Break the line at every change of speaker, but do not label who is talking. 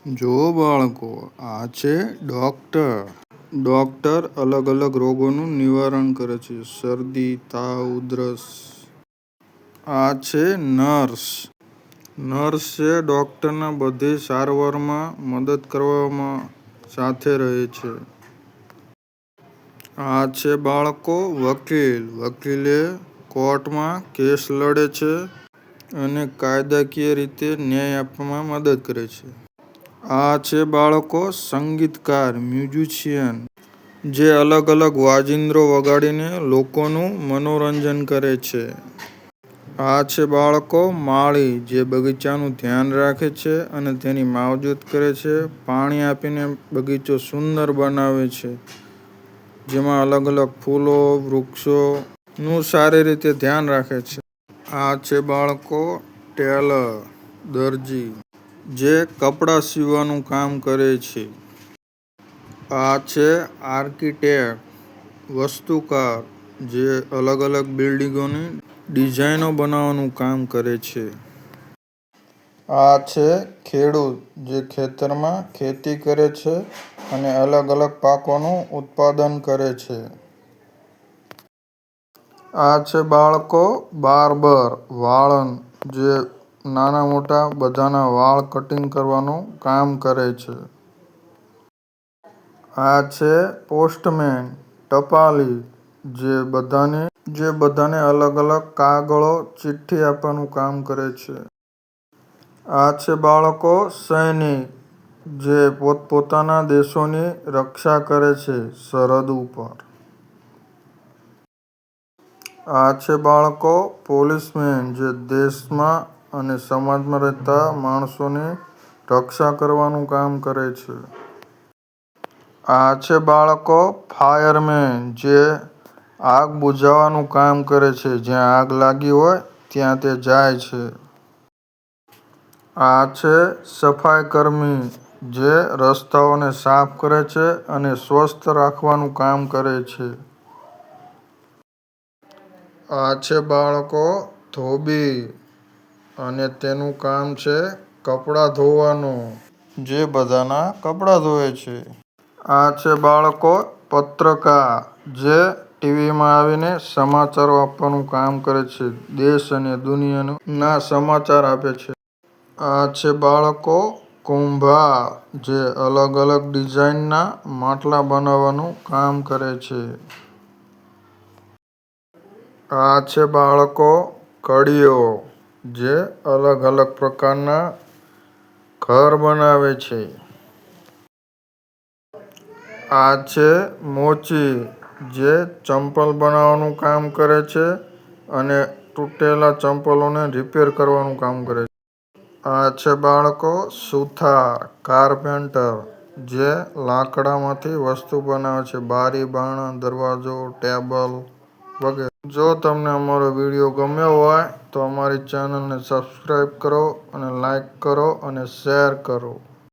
જો બાળકો, આ છે ડોક્ટર. ડોક્ટર અલગ અલગ રોગોનું નિવારણ કરે છે. શરદી, તાવ, ઉધરસ. આ છે નર્સ. નર્સ છે ડોક્ટરના બધી સારવારમાં મદદ કરવામાં સાથે રહે છે. આ છે બાળકો વકીલ. વકીલે કોર્ટમાં કેસ લડે છે અને કાયદાકીય રીતે ન્યાય આપવામાં મદદ કરે છે. આ છે બાળકો સંગીતકાર મ્યુઝિશિયન, જે અલગ અલગ વાજિંત્રો વગાડીને લોકોનું મનોરંજન કરે છે. આ છે બાળકો માળી, જે બગીચાનું ધ્યાન રાખે છે અને તેની માવજત કરે છે. પાણી આપીને બગીચો સુંદર બનાવે છે, જેમાં અલગ અલગ ફૂલો, વૃક્ષોનું સારી રીતે ધ્યાન રાખે છે. આ છે બાળકો ટેલર, દરજી, જે કપડાં સીવવાનું કામ કરે છે. આ છે આર્કિટેક્ટ, વાસ્તુકાર, જે અલગ અલગ બિલ્ડિંગોની ડિઝાઇનો બનાવવાનું કામ કરે છે. આ છે ખેડૂત, જે ખેતરમાં ખેતી કરે છે અને અલગ અલગ પાકોનું ઉત્પાદન કરે છે. આ છે બાળકો બાર્બર, વાળંદ, જે નાના મોટા બધાના વાળ કટિંગ કરવાનું કામ કરે છે. આ છે પોસ્ટમેન, ટપાલી, જે બધાને અલગ અલગ કાગળો, ચિઠ્ઠી આપવાનું કામ કરે છે. આ છે બાળકો સૈનિક, જે પોતપોતાના દેશોની રક્ષા કરે છે સરહદ ઉપર. આ છે બાળકો પોલીસમેન, જે દેશમાં અને સમાજમાં રહેતા માણસોની રક્ષા કરવાનું કામ કરે છે. આ છે બાળકો ફાયરમેન, જે આગ બુઝાવવાનું કામ કરે છે. જ્યાં આગ લાગી હોય ત્યાં તે જાય છે. આ છે સફાઈકર્મી, જે રસ્તાઓને સાફ કરે છે અને સ્વચ્છ રાખવાનું કામ કરે છે. આ છે બાળકો ધોબી, અને તેનું કામ છે કપડાં ધોવાનું, જે બધાના કપડાં ધોવે છે. આ છે બાળકો પત્રકાર, જે ટીવીમાં આવીને સમાચારો આપવાનું કામ કરે છે, દેશ અને દુનિયાના સમાચાર આપે છે. આ છે બાળકો કુંભાર, જે અલગ અલગ ડિઝાઇનના માટલા બનાવવાનું કામ કરે છે. આ છે બાળકો કડીઓ, જે અલગ અલગ પ્રકારના ઘર બનાવે છે. આ છે મોચી, જે ચંપલ બનાવવાનું કામ કરે છે અને તૂટેલા ચંપલોને રિપેર કરવાનું કામ કરે છે. આ છે બાળકો સુથાર, કાર્પેન્ટર, જે લાકડામાંથી વસ્તુ બનાવે છે, બારી, બારણા, દરવાજો, ટેબલ વગેરે. જો તમને અમારો વિડીયો ગમ્યો હોય તો અમારી ચેનલને સબસ્ક્રાઇબ કરો અને લાઈક કરો અને શેર કરો.